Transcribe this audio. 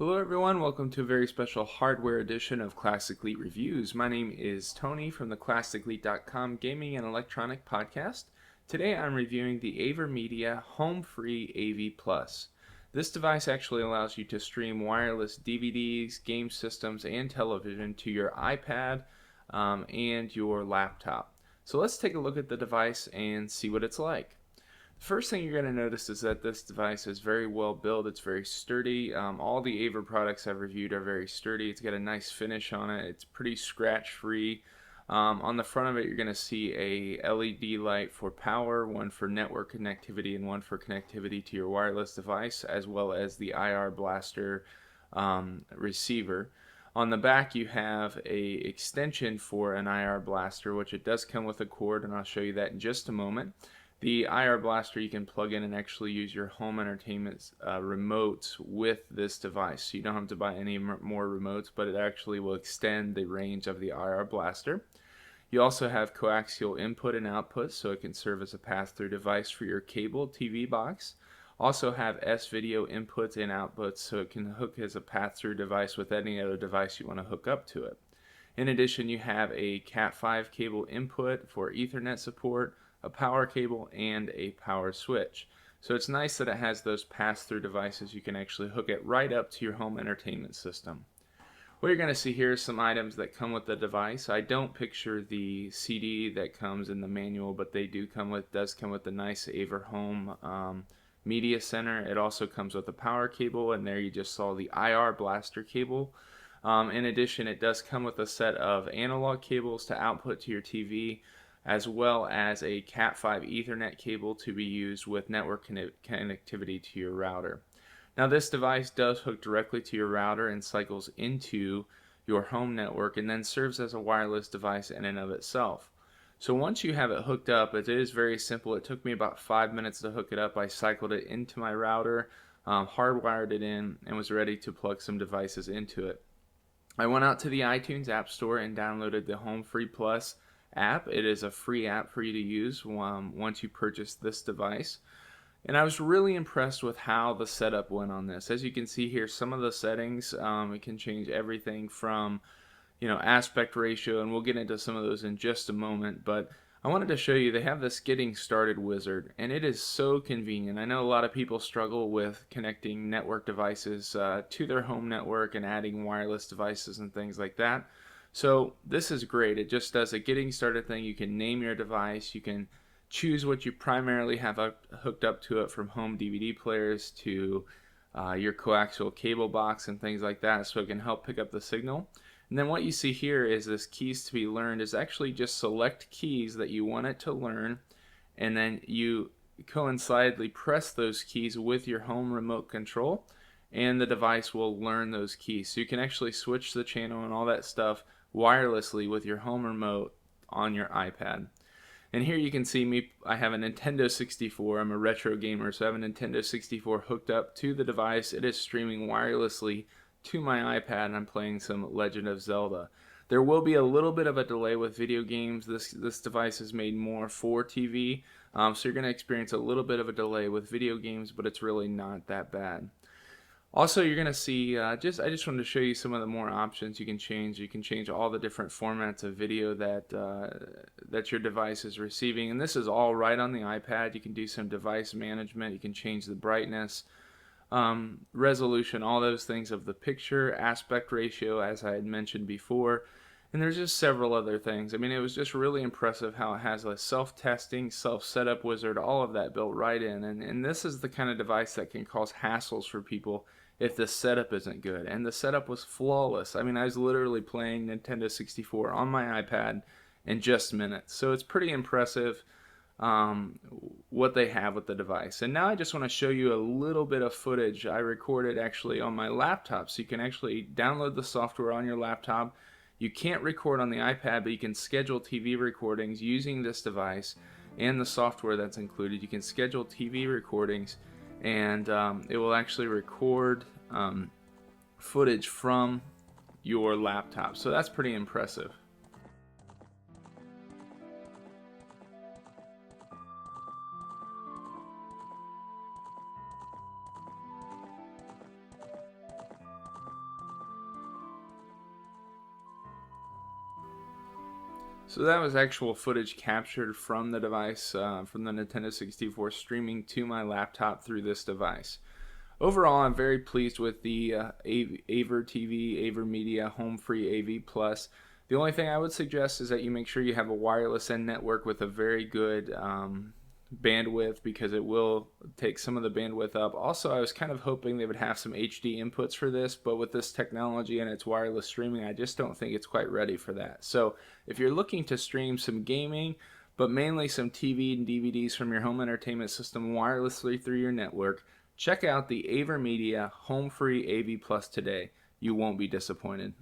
Hello everyone, welcome to a very special hardware edition of Classic Elite Reviews. My name is Tony from the ClassicElite.com gaming and electronic podcast. Today I'm reviewing the AverMedia HomeFree AVplus. This device actually allows you to stream wireless DVDs, game systems, and television to your iPad and your laptop. So let's take a look at the device and see what it's like. First thing you're going to notice is that this device is very well built. It's very sturdy. All the Aver products I've reviewed are very sturdy. It's got a nice finish on it. It's pretty scratch free. On the front of it you're going to see a LED light for power, one for network connectivity and one for connectivity to your wireless device, as well as the IR blaster receiver. On the back you have a extension for an IR blaster, which it does come with a cord, and I'll show you that in just a moment. The IR blaster you can plug in and actually use your home entertainment remotes with this device. So you don't have to buy any more remotes, but it actually will extend the range of the IR blaster. You also have coaxial input and output, so it can serve as a pass-through device for your cable TV box. Also have S-video inputs and outputs, so it can hook as a pass-through device with any other device you want to hook up to it. In addition, you have a Cat5 cable input for Ethernet support, a power cable, and a power switch. So it's nice that it has those pass-through devices. You can actually hook it right up to your home entertainment system. What you're going to see here is some items that come with the device. I don't picture the CD that comes in the manual, but they does come with the nice Aver Home Media Center. It also comes with a power cable, and there you just saw the IR blaster cable. In addition, it does come with a set of analog cables to output to your TV, as well as a Cat5 Ethernet cable to be used with network connectivity to your router. Now this device does hook directly to your router and cycles into your home network and then serves as a wireless device in and of itself. So once you have it hooked up, it is very simple. It took me about 5 minutes to hook it up. I cycled it into my router, hardwired it in, and was ready to plug some devices into it. I went out to the iTunes App Store and downloaded the HomeFree Plus app. It is a free app for you to use once you purchase this device. And I was really impressed with how the setup went on this. As you can see here, some of the settings, it can change everything from aspect ratio, and we'll get into some of those in just a moment. But I wanted to show you, they have this getting started wizard, and it is so convenient. I know a lot of people struggle with connecting network devices to their home network and adding wireless devices and things like that. So this is great. It just does a getting started thing. You can name your device. You can choose what you primarily have hooked up to it, from home DVD players to your coaxial cable box and things like that, so it can help pick up the signal. And then what you see here is this keys to be learned is actually just select keys that you want it to learn, and then you coincidentally press those keys with your home remote control, and the device will learn those keys. So you can actually switch the channel and all that stuff wirelessly with your home remote on your iPad. And here you can see me, I have a Nintendo 64. I'm a retro gamer, so I have a Nintendo 64 hooked up to the device. It is streaming wirelessly to my iPad, and I'm playing some Legend of Zelda. There will be a little bit of a delay with video games. This device is made more for TV, so you're going to experience a little bit of a delay with video games, but it's really not that bad. Also, you're going to see, I just wanted to show you some of the more options you can change. You can change all the different formats of video that your device is receiving. And this is all right on the iPad. You can do some device management. You can change the brightness, resolution, all those things of the picture, aspect ratio, as I had mentioned before. And there's just several other things. I mean, it was just really impressive how it has a self-testing, self-setup wizard, all of that built right in. And this is the kind of device that can cause hassles for people if the setup isn't good. And the setup was flawless. I mean, I was literally playing Nintendo 64 on my iPad in just minutes. So it's pretty impressive what they have with the device. And now I just want to show you a little bit of footage I recorded actually on my laptop. So you can actually download the software on your laptop. You can't record on the iPad, but you can schedule TV recordings using this device and the software that's included. You can schedule TV recordings, and it will actually record footage from your laptop. So that's pretty impressive. So that was actual footage captured from the device, from the Nintendo 64, streaming to my laptop through this device. Overall, I'm very pleased with the AverMedia HomeFree AVplus. The only thing I would suggest is that you make sure you have a wireless end network with a very good bandwidth, because it will take some of the bandwidth up. Also, I was kind of hoping they would have some HD inputs for this, but with this technology and its wireless streaming, I just don't think it's quite ready for that. So if you're looking to stream some gaming, but mainly some TV and DVDs from your home entertainment system wirelessly through your network, check out the AverMedia HomeFree AVplus today. You won't be disappointed.